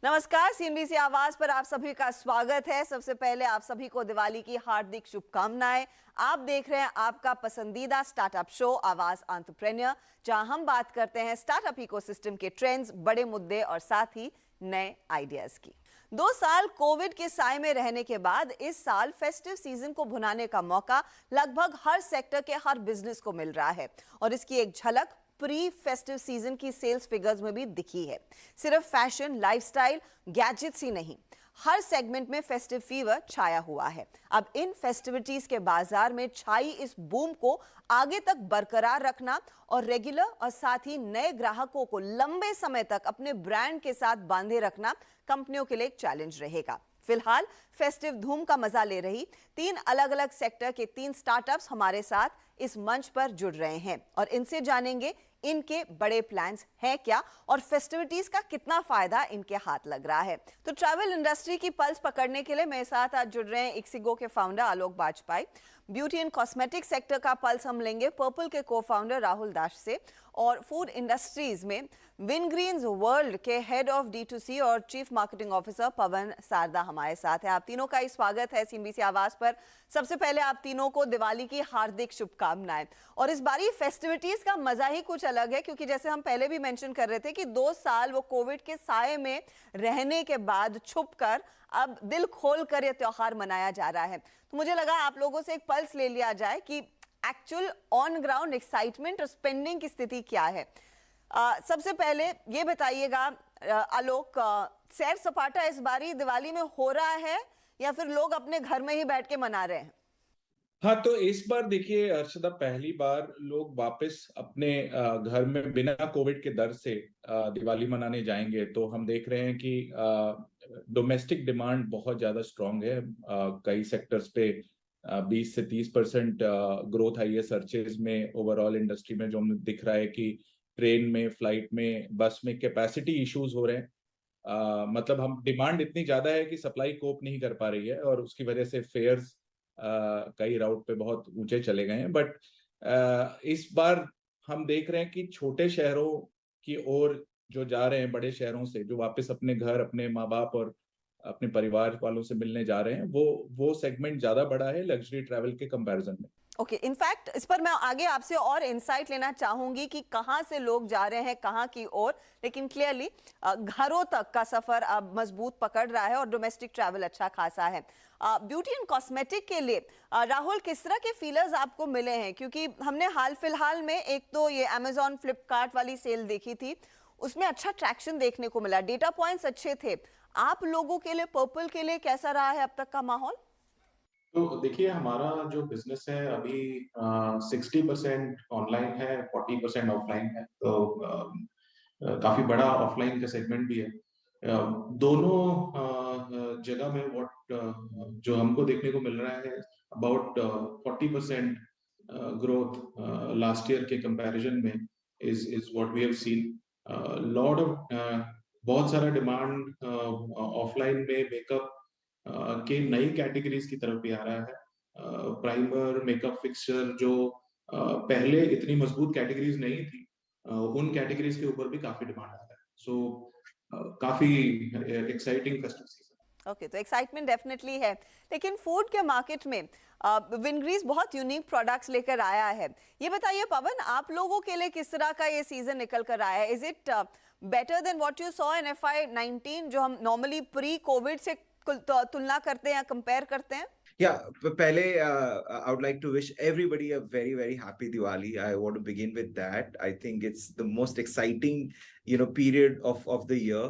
नमस्कार, सीएनबीसी आवाज पर आप सभी का स्वागत है। सबसे पहले आप सभी को दिवाली की हार्दिक शुभकामनाएं। आप देख रहे हैं आपका पसंदीदा स्टार्टअप शो आवाज एंटरप्रेन्योर, जहां हम बात करते हैं स्टार्टअप इकोसिस्टम के ट्रेंड्स, बड़े मुद्दे और साथ ही नए आइडियाज की। 2 साल कोविड के साए में रहने के बाद इस साल फेस्टिव सीजन को भुनाने का मौका लगभग हर सेक्टर के हर बिजनेस को मिल रहा है और इसकी एक झलक प्री फेस्टिव सीजन की सेल्स फिगर्स में भी दिखी है। सिर्फ फैशन, लाइफस्टाइल, गैजेट्स ही नहीं, हर सेगमेंट में फेस्टिव फीवर छाया हुआ है। अब इन फेस्टिविटीज के बाजार में छाई इस बूम को आगे तक बरकरार रखना और रेगुलर और साथ ही नए ग्राहकों को लंबे समय तक अपने ब्रांड के साथ बांधे रखना कंपनियों के लिए एक चैलेंज रहेगा। फिलहाल फेस्टिव धूम का मजा ले रही 3 अलग अलग सेक्टर के 3 स्टार्टअप्स हमारे साथ इस मंच पर जुड़ रहे हैं और इनसे जानेंगे इनके बड़े प्लान्स हैं क्या और फेस्टिविटीज का कितना फायदा इनके हाथ लग रहा है। तो ट्रैवल इंडस्ट्री की पल्स पकड़ने के लिए मेरे साथ आज जुड़ रहे हैं इक्सिगो के founder Alok Bajpai. Beauty and cosmetic sector का पल्स हम लेंगे पर्पल के को फाउंडर राहुल दास से, और फूड इंडस्ट्रीज में विनग्रीन्स वर्ल्ड के हेड ऑफ D2C और चीफ मार्केटिंग ऑफिसर पवन सारदा हमारे साथ है। आप तीनों का ही स्वागत है सीएनबीसी आवाज पर। सबसे पहले आप तीनों को दिवाली की हार्दिक शुभकामनाएं। और इस बारी फेस्टिविटीज का मजा ही कुछ अलग है, क्योंकि जैसे हम पहले भी मेंशन कर रहे थे कि 2 साल वो कोविड के साए में रहने के बाद छुपकर अब दिल खोल कर यह त्योहार मनाया जा रहा है। तो मुझे लगा आप लोगों से एक पल्स ले लिया जाए कि एक्चुअल ऑन ग्राउंड एक्साइटमेंट और स्पेंडिंग की स्थिति क्या है। सबसे पहले ये बताइएगा आलोक, सैर सपाटा इस बारी दिवाली में हो रहा है या फिर लोग अपने घर में ही बैठ के मना रहे हैं? हाँ, तो इस बार देखिए अर्शदा, पहली बार लोग वापस अपने घर में बिना कोविड के डर से दिवाली मनाने जाएंगे। तो हम देख रहे हैं कि डोमेस्टिक डिमांड बहुत ज्यादा स्ट्रांग है। कई सेक्टर्स पे 20 से 30% ग्रोथ आई है सर्चेज में। ओवरऑल इंडस्ट्री में जो हमें दिख रहा है कि ट्रेन में, फ्लाइट में, बस में कैपेसिटी इश्यूज हो रहे हैं। मतलब हम डिमांड इतनी ज्यादा है कि सप्लाई कोप नहीं कर पा रही है और उसकी वजह से फेयर्स कई राउट पे बहुत ऊंचे चले गए हैं। बट इस बार हम देख रहे हैं कि छोटे शहरों की ओर जो जा रहे हैं, बड़े शहरों से जो वापस अपने घर, अपने माँ बाप और अपने परिवार वालों से मिलने जा रहे हैं, वो सेगमेंट ज्यादा बड़ा है लग्जरी ट्रैवल के कंपैरिजन में। ओके, इनफैक्ट इस पर मैं आगे आपसे और इंसाइट लेना चाहूंगी कि कहां से लोग जा रहे हैं कहां की ओर, लेकिन क्लियरली घरों तक का सफर अब मजबूत पकड़ रहा है और डोमेस्टिक ट्रैवल अच्छा खासा है। ब्यूटी एंड कॉस्मेटिक के लिए राहुल, किस तरह के फीलर्स आपको मिले हैं? क्योंकि हमने हाल फिलहाल में एक तो ये अमेजॉन फ्लिपकार्ट वाली सेल देखी थी, उसमें अच्छा ट्रैक्शन देखने को मिला, डेटा पॉइंट्स अच्छे थे। आप लोगों के लिए, पर्पल के लिए कैसा रहा है अब तक का माहौल? तो देखिए, हमारा जो बिजनेस है अभी 60% ऑनलाइन है, 40% ऑफलाइन है। तो काफी बड़ा ऑफलाइन का सेगमेंट भी है। दोनों जगह में जो हमको देखने को मिल रहा है, अबाउट 40% ग्रोथ लास्ट ईयर के कंपैरिजन में is what we have seen. Lot of बहुत सारा डिमांड ऑफलाइन में मेकअप के नई कैटेगरीज की तरफ भी आ रहा है। प्राइमर, मेकअप फिक्सचर जो पहले इतनी मजबूत कैटेगरीज नहीं थी, उन कैटेगरीज के ऊपर भी काफी डिमांड आ रहा है। सो काफी एक्साइटिंग फेस्टिव सीजन। ओके, तो एक्साइटमेंट डेफिनेटली है, लेकिन फूड के मार्केट में विनग्रीज बहुत यूनिक प्रोडक्ट्स लेकर आया है। ये बताइए पवन, आप लोगों के लिए किस तरह का ये सीजन निकल कर आया है? Is it better than what you saw in FY19, जो हम नॉर्मली प्री कोविड से तुलना करते हैं या कंपेयर करते हैं? Yeah, पहले I would like to wish everybody a very, very happy Diwali. I want to begin with that. I think it's the most exciting, period of the year.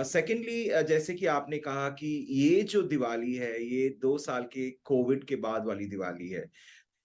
Secondly, जैसे कि आपने कहा कि ये जो दिवाली है, ये 2 साल के कोविड के बाद वाली दिवाली है।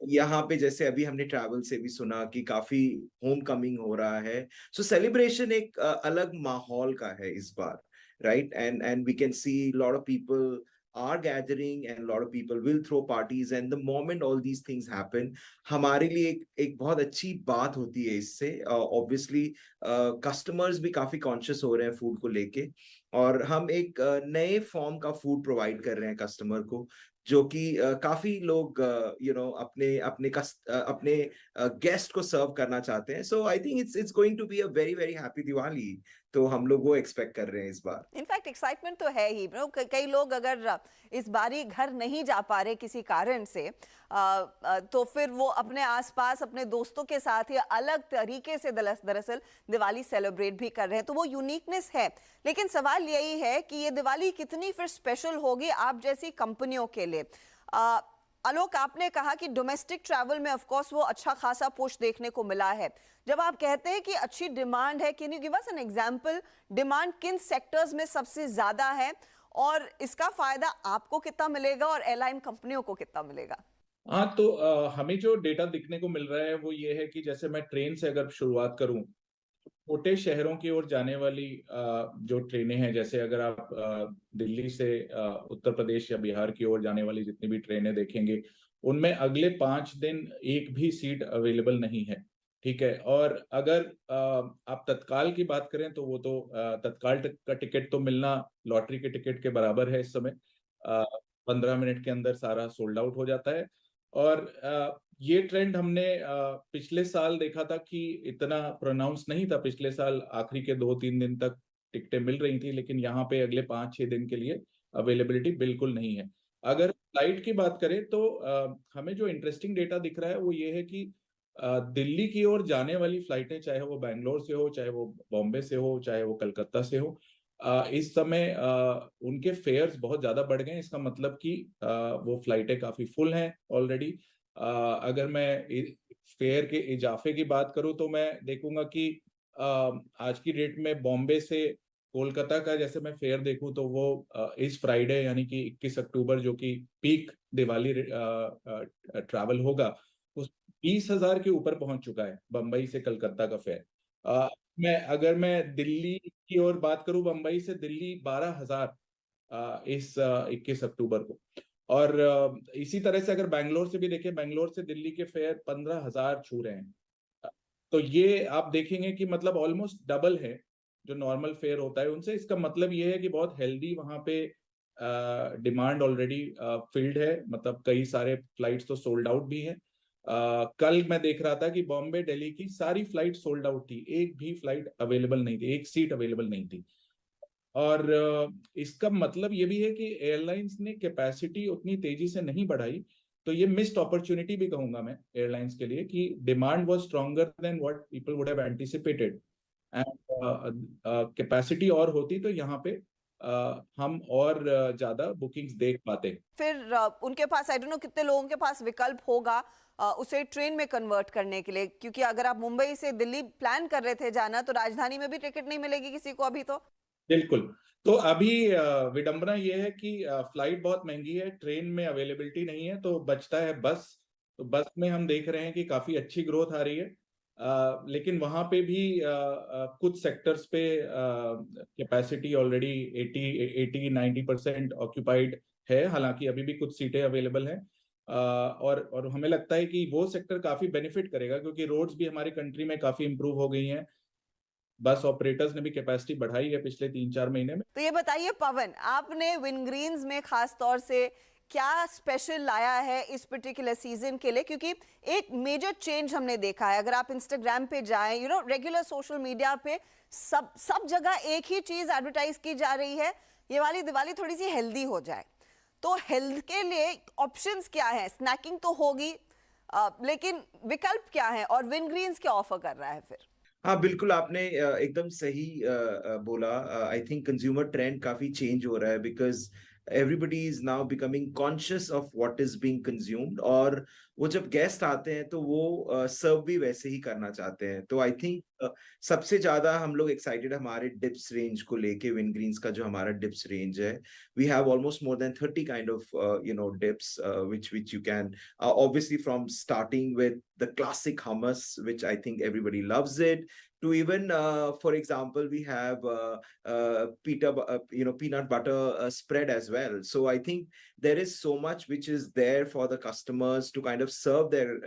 यहाँ पे जैसे अभी हमने ट्रैवल से भी सुना कि काफी होम कमिंग हो रहा है, सो सेलिब्रेशन एक अलग माहौल का है इस बार, right? And we can see lot of people are gathering and a lot of people will throw parties, and the moment all these things happen, हमारे लिए एक बहुत अच्छी बात होती है इससे। ऑब्वियसली कस्टमर्स भी काफी कॉन्शियस हो रहे हैं फूड को लेके, और हम एक नए फॉर्म का फूड प्रोवाइड कर रहे हैं कस्टमर को, जो कि काफी लोग अपने अपने अपने गेस्ट को सर्व करना चाहते हैं. So I think it's going to be a very very happy Diwali. तो हम लोग वो एक्सपेक्ट कर रहे हैं इस बार. इनफैक्ट एक्साइटमेंट तो है ही. कई लोग अगर इस बारी घर नहीं जा पा रहे किसी कारण से, तो फिर वो अपने आसपास अपने दोस्तों के साथ ही अलग तरीके से दरअसल दिवाली सेलिब्रेट भी कर रहे हैं. तो वो यूनिकनेस है. लेकिन सवाल यही है कि ये दिवाली कितनी फिर स्पेशल होगी आप जैसी कंपनियों के लिए. आलोक, आपने कहा कि डोमेस्टिक ट्रैवल में ऑफ कोर्स वो अच्छा खासा पुश देखने को मिला है. जब आप कहते हैं कि अच्छी डिमांड है, can you give us an example? Demand किन सेक्टर्स में सबसे ज्यादा है और इसका फायदा आपको कितना मिलेगा और एयरलाइन कंपनियों को कितना मिलेगा? हाँ, तो हमें जो डेटा दिखने को मिल रहा है वो ये है कि जैसे मैं ट्रेन से अगर शुरुआत करूं, छोटे शहरों की ओर जाने वाली जो ट्रेनें हैं, जैसे अगर आप दिल्ली से उत्तर प्रदेश या बिहार की ओर जाने वाली जितनी भी ट्रेनें देखेंगे, उनमें अगले 5 दिन एक भी सीट अवेलेबल नहीं है. ठीक है. और अगर आप तत्काल की बात करें तो वो तो तत्काल का टिकट तो मिलना लॉटरी के टिकट के बराबर है इस समय. 15 मिनट के अंदर सारा सोल्ड आउट हो जाता है. और ये ट्रेंड हमने पिछले साल देखा था कि इतना प्रोनाउंस नहीं था. पिछले साल आखिरी के 2-3 दिन तक टिकटें मिल रही थी, लेकिन यहाँ पे अगले 5-6 दिन के लिए अवेलेबिलिटी बिल्कुल नहीं है. अगर फ्लाइट की बात करें तो हमें जो इंटरेस्टिंग डेटा दिख रहा है वो ये है कि दिल्ली की ओर जाने वाली फ्लाइटें, चाहे वो बैंगलोर से हो, चाहे वो बॉम्बे से हो, चाहे वो कलकत्ता से हो, इस समय उनके फेयर्स बहुत ज्यादा बढ़ गए हैं. इसका मतलब कि वो फ्लाइटें काफी फुल हैं ऑलरेडी. अगर मैं फेयर के इजाफे की बात करूं तो मैं देखूंगा कि आज की डेट में बॉम्बे से कोलकाता का जैसे मैं फेयर देखूं तो वो इस फ्राइडे यानी कि 21 अक्टूबर जो कि पीक दिवाली ट्रैवल होगा, उस 20,000 के ऊपर पहुंच चुका है बम्बई से कलकत्ता का फेयर. अगर मैं दिल्ली की ओर बात करूं, बम्बई से दिल्ली 12,000 इस 21 अक्टूबर को. और इसी तरह से अगर बैंगलोर से भी देखें, बैंगलोर से दिल्ली के फेयर 15,000 छू रहे हैं. तो ये आप देखेंगे कि मतलब ऑलमोस्ट डबल है जो नॉर्मल फेयर होता है उनसे. इसका मतलब ये है कि बहुत हेल्दी वहां पे डिमांड ऑलरेडी फिल्ड है. मतलब कई सारे फ्लाइट्स तो सोल्ड आउट भी हैं. कल मैं देख रहा था कि बॉम्बे दिल्ली की सारी फ्लाइट सोल्ड आउट थी. एक भी फ्लाइट अवेलेबल नहीं थी, एक सीट अवेलेबल नहीं थी. और इसका मतलब ये भी है कि एयरलाइंस ने कैपेसिटी उतनी तेजी से नहीं बढ़ाई. तो ये मिस्ड अपॉर्चुनिटी भी कहूंगा मैं एयरलाइंस के लिए कि demand was stronger than what people would have anticipated. And capacity और होती तो यहाँ पे हम और ज्यादा बुकिंग्स देख पाते. फिर उनके पास आई डोंट नो कितने लोगों के पास विकल्प होगा उसे ट्रेन में कन्वर्ट करने के लिए, क्योंकि अगर आप मुंबई से दिल्ली प्लान कर रहे थे जाना तो राजधानी में भी टिकट नहीं मिलेगी किसी को अभी. तो बिल्कुल. तो अभी विडंबना ये है कि फ्लाइट बहुत महंगी है, ट्रेन में अवेलेबिलिटी नहीं है, तो बचता है बस. तो बस में हम देख रहे हैं कि काफी अच्छी ग्रोथ आ रही है. लेकिन वहां पे भी कुछ सेक्टर्स पे कैपेसिटी ऑलरेडी 80-90% ऑक्यूपाइड है. हालांकि अभी भी कुछ सीटें अवेलेबल हैं. और हमें लगता है कि वो सेक्टर काफी बेनिफिट करेगा क्योंकि रोड्स भी हमारी कंट्री में काफी इंप्रूव हो गई हैं. बस ऑपरेटर्स ने भी कैपेसिटी बढ़ाई है पिछले 3-4 महीने में. तो ये बताइए पवन, आपने विनग्रीन्स में खास तौर से क्या स्पेशल लाया है इस पर्टिकुलर सीजन के लिए? क्योंकि एक मेजर चेंज हमने देखा है. अगर आप इंस्टाग्राम पे जाएं, रेगुलर सोशल मीडिया पे सब जगह एक ही चीज एडवर्टाइज की जा रही है, ये वाली दिवाली थोड़ी सी हेल्दी हो जाए. तो हेल्थ के लिए ऑप्शंस क्या है? स्नैकिंग तो होगी, लेकिन विकल्प क्या है और विनग्रीन्स क्या ऑफर कर रहा है फिर? हाँ, बिल्कुल आपने एकदम सही बोला. आई थिंक कंज्यूमर ट्रेंड काफी चेंज हो रहा है because everybody is now becoming conscious of what is being consumed. और वो जब गेस्ट आते हैं तो वो सर्व भी वैसे ही करना चाहते हैं. तो आई थिंक सबसे ज्यादा हम लोग एक्साइटेड हमारे डिप्स रेंज को लेके. विनग्रीन्स का जो हमारा डिप्स रेंज है, we have almost more than 30 kind of dips which you can obviously from starting with the classic hummus, which I think everybody loves it, to even for example we have peanut butter spread as well. So I think there is so much which is there for the customers to kind kind of serve their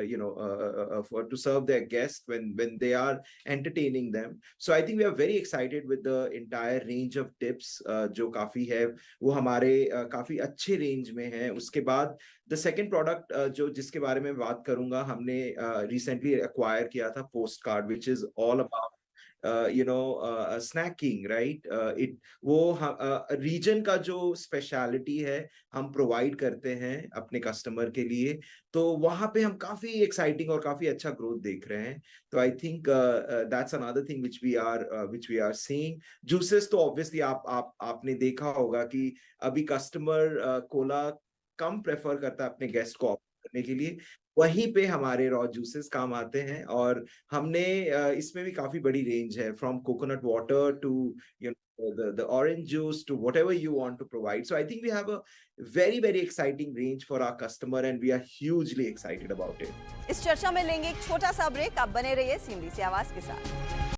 to serve their guests when they are entertaining them. So I think we are very excited with the entire range of tips जो काफी है वो हमारे काफी अच्छे range में है. उसके बाद द सेकेंड प्रोडक्ट जो जिसके बारे में बात करूंगा, हमने रिसेंटली एक्वायर किया था post card, which is all about snacking, right? वो रीजन का जो स्पेशलिटी है हम प्रोवाइड करते हैं अपने कस्टमर के लिए, तो वहां पे हम काफी एक्साइटिंग और काफी अच्छा ग्रोथ देख रहे हैं. तो I think that's another thing which we are seeing. Juices तो ऑब्वियसली आपने देखा होगा कि अभी कस्टमर कोला कम प्रेफर करता है अपने गेस्ट को ऑफर करने के लिए, वहीं पे हमारे रॉ जूसेस काम आते हैं. और हमने इसमें भी काफी बड़ी रेंज है, from coconut water to the orange juice to whatever you want to provide. So I think we have a very exciting range for our customer and we are hugely excited about it. इस चर्चा में लेंगे एक छोटा सा break. आप बने रहिए CNBC आवाज के साथ.